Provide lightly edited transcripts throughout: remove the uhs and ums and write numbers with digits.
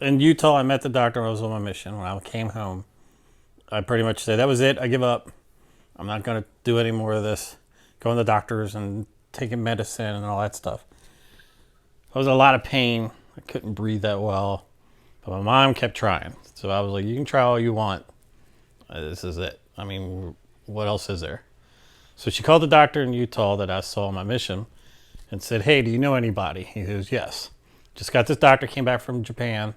in Utah, I met the doctor when I was on my mission. When I came home, I pretty much said, that was it. I give up. I'm not going to do any more of this. Going to the doctors and taking medicine and all that stuff. I was in a lot of pain. I couldn't breathe that well. But my mom kept trying. So I was like, you can try all you want. This is it. I mean, what else is there? So she called the doctor in Utah that I saw on my mission and said, hey, do you know anybody? He goes, yes. Just got this doctor, came back from Japan,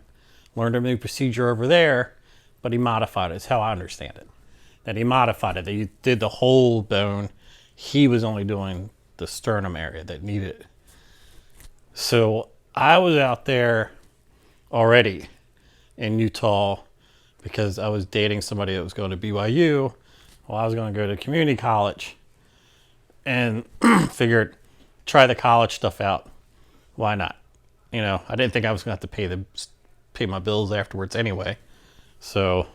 learned a new procedure over there, but he modified it. It's how I understand it. That he modified it. That he did the whole bone. He was only doing the sternum area that needed it. So I was out there already in Utah because I was dating somebody that was going to BYU. Well, I was going to go to community college and figured try the college stuff out. Why not? You know, I didn't think I was going to have to pay my bills afterwards anyway. So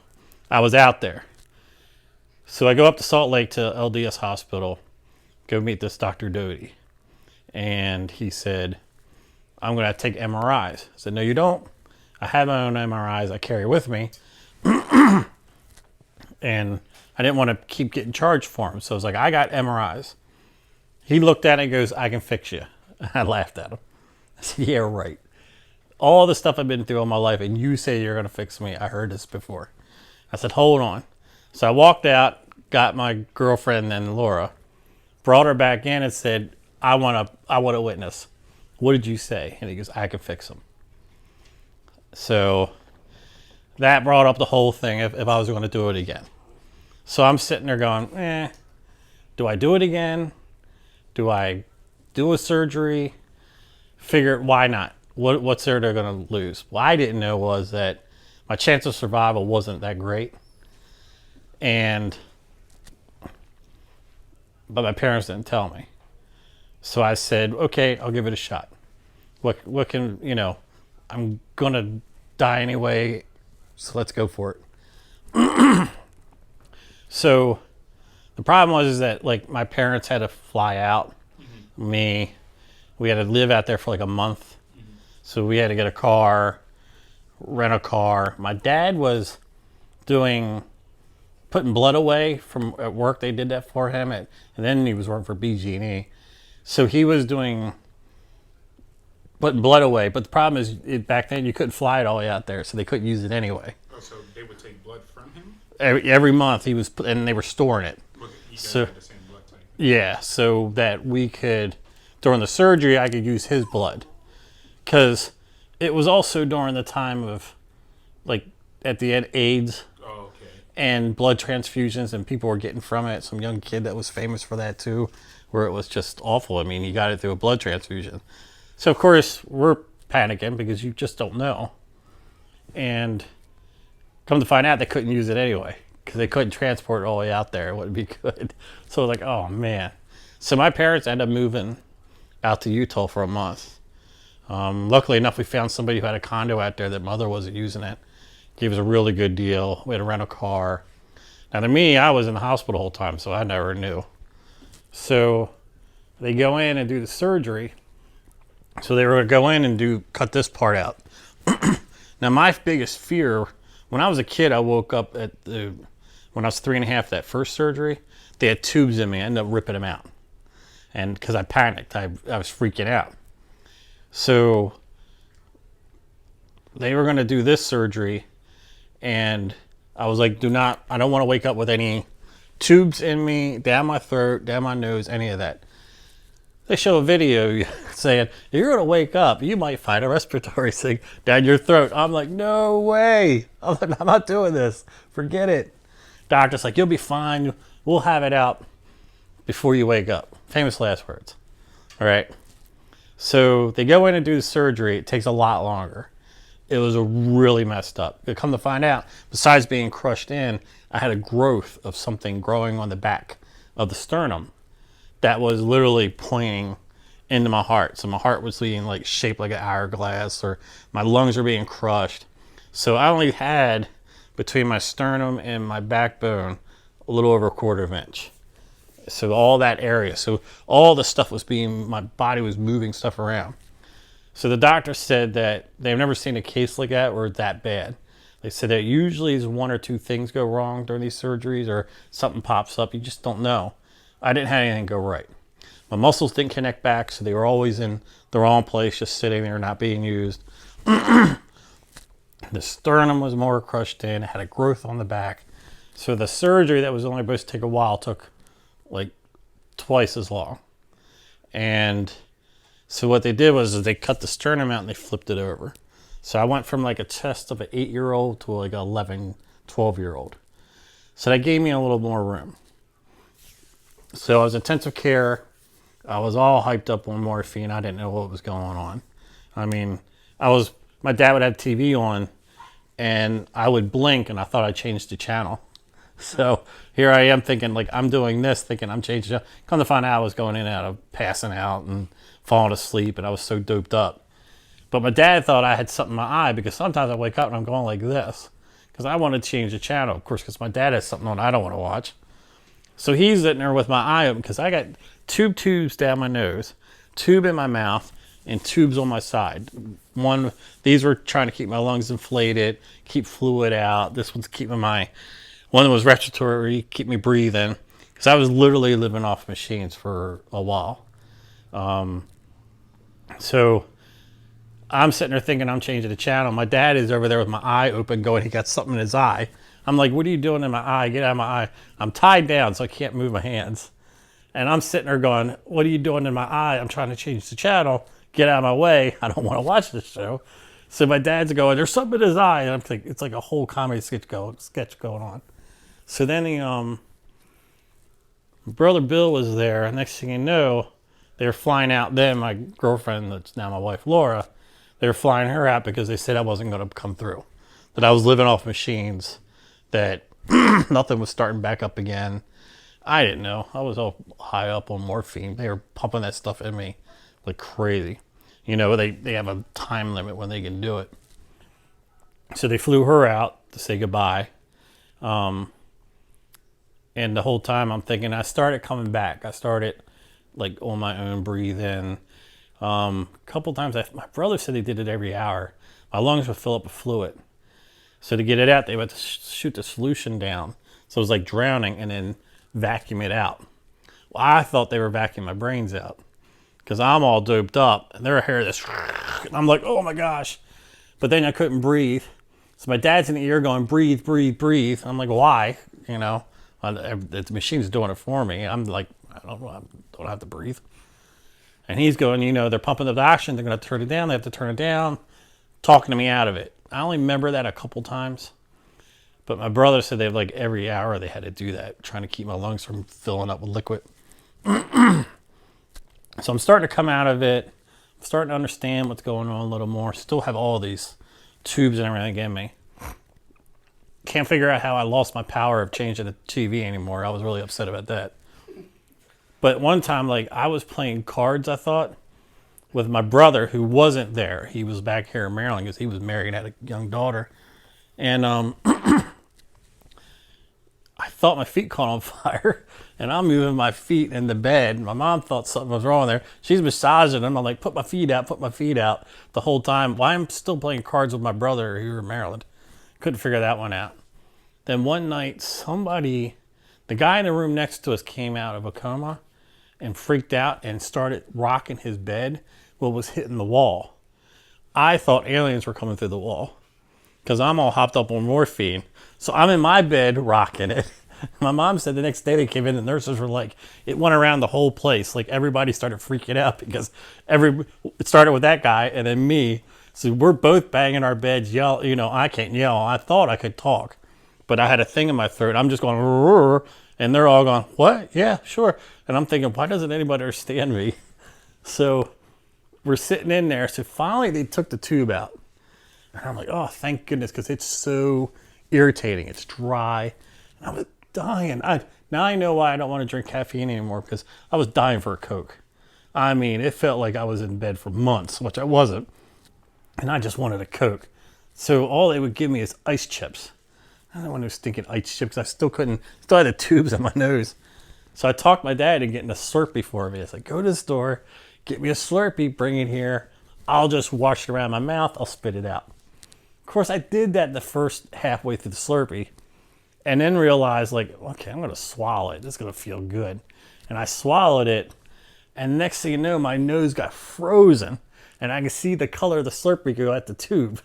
I was out there. So I go up to Salt Lake to LDS Hospital, go meet this Dr. Doty. And he said, I'm going to take MRIs. I said, no, you don't. I have my own MRIs I carry with me. And I didn't want to keep getting charged for them. So I was like, I got MRIs. He looked at it and goes, I can fix you. I laughed at him. I said, yeah, right. All the stuff I've been through all my life, and you say you're going to fix me. I heard this before. I said, hold on. So I walked out, got my girlfriend then, Laura, brought her back in and said, I want a witness. What did you say? And he goes, I can fix him. So that brought up the whole thing if I was going to do it again. So I'm sitting there going, do I do it again? Do I do a surgery? Figure, why not? What's there they're going to lose? What I didn't know was that my chance of survival wasn't that great. But my parents didn't tell me. So I said, okay, I'll give it a shot. What can, you know, I'm going to die anyway, so let's go for it. So the problem was that, like, my parents had to fly out. Mm-hmm. We had to live out there for like a month. Mm-hmm. So we had to get a car, rent a car. My dad was putting blood away from at work. They did that for him. And then he was working for BG&E. So he was putting blood away. But the problem is, back then you couldn't fly it all the way out there, so they couldn't use it anyway. Oh, so they would take blood from him? Every month and they were storing it. Okay, you guys had the same blood type. Yeah, so that we could, during the surgery, I could use his blood. Because it was also during the time of, like, at the end, AIDS. Oh, okay. And blood transfusions, and people were getting from it. Some young kid that was famous for that too, where it was just awful. I mean, he got it through a blood transfusion. So, of course, we're panicking because you just don't know. And come to find out, they couldn't use it anyway because they couldn't transport it all the way out there. It wouldn't be good. So, like, oh, man. So my parents ended up moving out to Utah for a month. Luckily enough, we found somebody who had a condo out there that mother wasn't using it. Gave us a really good deal. We had to rent a car. Now, to me, I was in the hospital the whole time, so I never knew. So they go in and do the surgery. So they were going to go in and cut this part out. Now, my biggest fear, when I was a kid, I woke up when I was 3.5, that first surgery, they had tubes in me. I ended up ripping them out. And because I panicked, I was freaking out. So they were going to do this surgery, and I was like, I don't want to wake up with any tubes in me, down my throat, down my nose, any of that. They show a video saying, if you're going to wake up, you might find a respiratory thing down your throat. I'm like, no way. I'm not doing this. Forget it. Doctor's like, you'll be fine. We'll have it out before you wake up. Famous last words. All right. So they go in and do the surgery. It takes a lot longer. It was really messed up. But come to find out, besides being crushed in, I had a growth of something growing on the back of the sternum that was literally pointing into my heart. So my heart was being like shaped like an hourglass, or my lungs were being crushed. So I only had, between my sternum and my backbone, a little over 1/4 inch. So all that area, so all the stuff was my body was moving stuff around. So the doctor said that they've never seen a case like that where it's that bad. They said that usually is one or two things go wrong during these surgeries or something pops up. You just don't know. I didn't have anything go right. My muscles didn't connect back, so they were always in the wrong place, just sitting there, not being used. The sternum was more crushed in. It had a growth on the back. So the surgery that was only supposed to take a while took like twice as long. And so what they did was they cut the sternum out and they flipped it over. So I went from like a chest of an 8-year-old to like an 11, 12-year-old. So that gave me a little more room. So I was intensive care. I was all hyped up on morphine. I didn't know what was going on. I mean, my dad would have TV on and I would blink and I thought I changed the channel. So here I am thinking like I'm doing this, thinking I'm changing. Come to find out I was going in and out of passing out and falling asleep, and I was so doped up. But my dad thought I had something in my eye because sometimes I wake up and I'm going like this because I want to change the channel, of course, because my dad has something on I don't want to watch. So he's sitting there with my eye open because I got tubes down my nose, tube in my mouth, and tubes on my side. These were trying to keep my lungs inflated, keep fluid out. This one's keeping one was respiratory, keep me breathing, because I was literally living off machines for a while. So I'm sitting there thinking I'm changing the channel. My dad is over there with my eye open going, he got something in his eye. I'm like, what are you doing in my eye? Get out of my eye. I'm tied down so I can't move my hands. And I'm sitting there going, what are you doing in my eye? I'm trying to change the channel. Get out of my way. I don't want to watch this show. So my dad's going, there's something in his eye. And I'm thinking, it's like a whole comedy sketch going on. So then brother Bill was there. And next thing you know, they were flying out. Then my girlfriend, that's now my wife, Laura, they were flying her out because they said I wasn't going to come through. That I was living off machines. That nothing was starting back up again. I didn't know. I was all high up on morphine. They were pumping that stuff in me like crazy. You know, they have a time limit when they can do it. So they flew her out to say goodbye. And the whole time I'm thinking, I started coming back. I started like on my own, breathe in. A couple times, my brother said he did it every hour. My lungs would fill up with fluid. So to get it out, they would shoot the solution down. So it was like drowning and then vacuum it out. Well, I thought they were vacuuming my brains out because I'm all doped up and they're hearing this. And I'm like, oh my gosh. But then I couldn't breathe. So my dad's in the ear going, breathe, breathe, breathe. I'm like, why? You know, the machine's doing it for me. I'm like, I don't have to breathe. And he's going, you know, they're pumping the oxygen. They're going to turn it down. They have to turn it down. Talking to me out of it. I only remember that a couple times. But my brother said they have like every hour they had to do that, trying to keep my lungs from filling up with liquid. So I'm starting to come out of it. I'm starting to understand what's going on a little more. Still have all these tubes and everything in me. Can't figure out how I lost my power of changing the TV anymore. I was really upset about that. But one time, like, I was playing cards, I thought, with my brother who wasn't there. He was back here in Maryland because he was married and had a young daughter. And I thought my feet caught on fire. And I'm moving my feet in the bed. My mom thought something was wrong there. She's massaging them. I'm like, put my feet out the whole time. Why I'm still playing cards with my brother here in Maryland. Couldn't figure that one out. Then one night, the guy in the room next to us came out of a coma and freaked out and started rocking his bed while it was hitting the wall. I thought aliens were coming through the wall because I'm all hopped up on morphine. So I'm in my bed rocking it. My mom said the next day they came in, the nurses were like, it went around the whole place. Like everybody started freaking out because it started with that guy and then me. So we're both banging our beds, yell. You know, I can't yell. I thought I could talk, but I had a thing in my throat. I'm just going, rrr, and they're all going, what? Yeah, sure. And I'm thinking, why doesn't anybody understand me? So we're sitting in there. So finally they took the tube out. And I'm like, oh, thank goodness, because it's so irritating. It's dry. And I was dying. Now I know why I don't want to drink caffeine anymore, because I was dying for a Coke. I mean, it felt like I was in bed for months, which I wasn't. And I just wanted a Coke. So all they would give me is ice chips. I don't want no stinking ice chips. I still had the tubes in my nose. So I talked my dad into getting a Slurpee for me. I said, go to the store, get me a Slurpee, bring it here. I'll just wash it around my mouth. I'll spit it out. Of course, I did that the first halfway through the Slurpee, and then realized, like, okay, I'm going to swallow it. This is going to feel good. And I swallowed it, and next thing you know, my nose got frozen, and I could see the color of the Slurpee go at the tube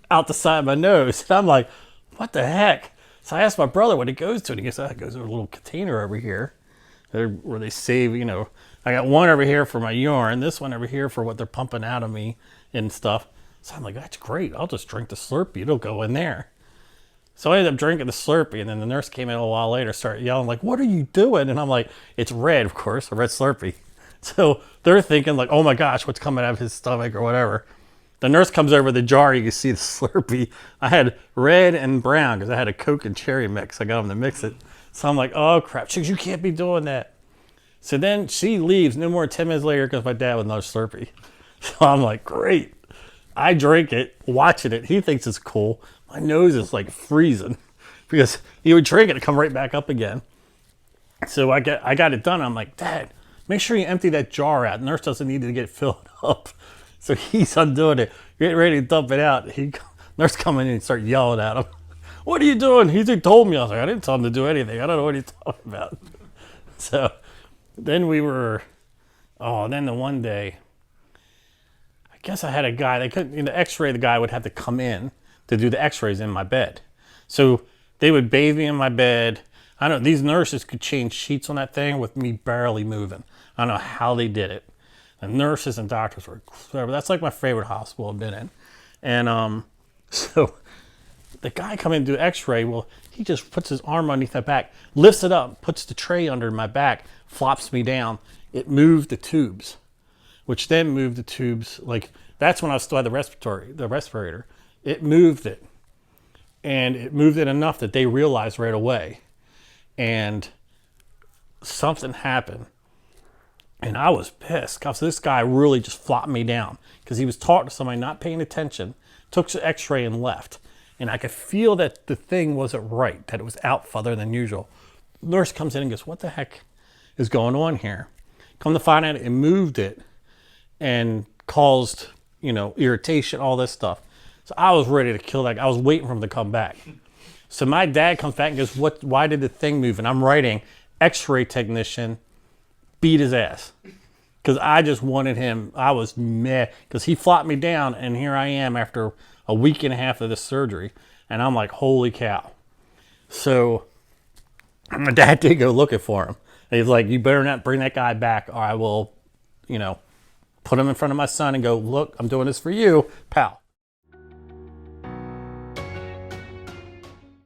out the side of my nose. And I'm like, what the heck? So I asked my brother what it goes to, and he goes, oh, it goes to a little container over here where they save, you know, I got one over here for my urine, this one over here for what they're pumping out of me and stuff. So I'm like, that's great. I'll just drink the Slurpee. It'll go in there. So I ended up drinking the Slurpee, and then the nurse came in a while later, started yelling, like, what are you doing? And I'm like, it's red, of course, a red Slurpee. So they're thinking, like, oh my gosh, what's coming out of his stomach or whatever. The nurse comes over the jar, you can see the Slurpee. I had red and brown because I had a Coke and cherry mix. I got them to mix it. So I'm like, oh crap, she goes, you can't be doing that. So then she leaves, no more than 10 minutes later comes my dad with another Slurpee. So I'm like, great. I drink it, watching it. He thinks it's cool. My nose is like freezing because he would drink it and come right back up again. So I got it done. I'm like, Dad, make sure you empty that jar out. Nurse doesn't need to get filled up. So he's undoing it, getting ready to dump it out. Nurse coming in and start yelling at him. What are you doing? He told me. I was like, I didn't tell him to do anything. I don't know what he's talking about. So then then the one day, I guess I had a guy, they couldn't, the x-ray, the guy would have to come in to do the x-rays in my bed. So they would bathe me in my bed. I don't know, these nurses could change sheets on that thing with me barely moving. I don't know how they did it. The nurses and doctors were clever. That's like my favorite hospital I've been in. And so the guy come in to do x-ray, well, he just puts his arm underneath my back, lifts it up, puts the tray under my back, flops me down. It moved the tubes, which then moved the tubes. Like, that's when I still had the respirator. It moved it. And it moved it enough that they realized right away. And something happened. And I was pissed because this guy really just flopped me down because he was talking to somebody, not paying attention, took the x-ray and left. And I could feel that the thing wasn't right, that it was out further than usual. The nurse comes in and goes, what the heck is going on here? Come to find out, it moved it and caused, irritation, all this stuff. So I was ready to kill that guy. I was waiting for him to come back. So my dad comes back and goes, why did the thing move? And I'm writing, x-ray technician beat his ass. Because I just wanted him, I was mad. Because he flopped me down, and here I am after a week and a half of this surgery. And I'm like, holy cow. So my dad did go looking for him. And he's like, you better not bring that guy back, or I will, put him in front of my son and go, look, I'm doing this for you, pal.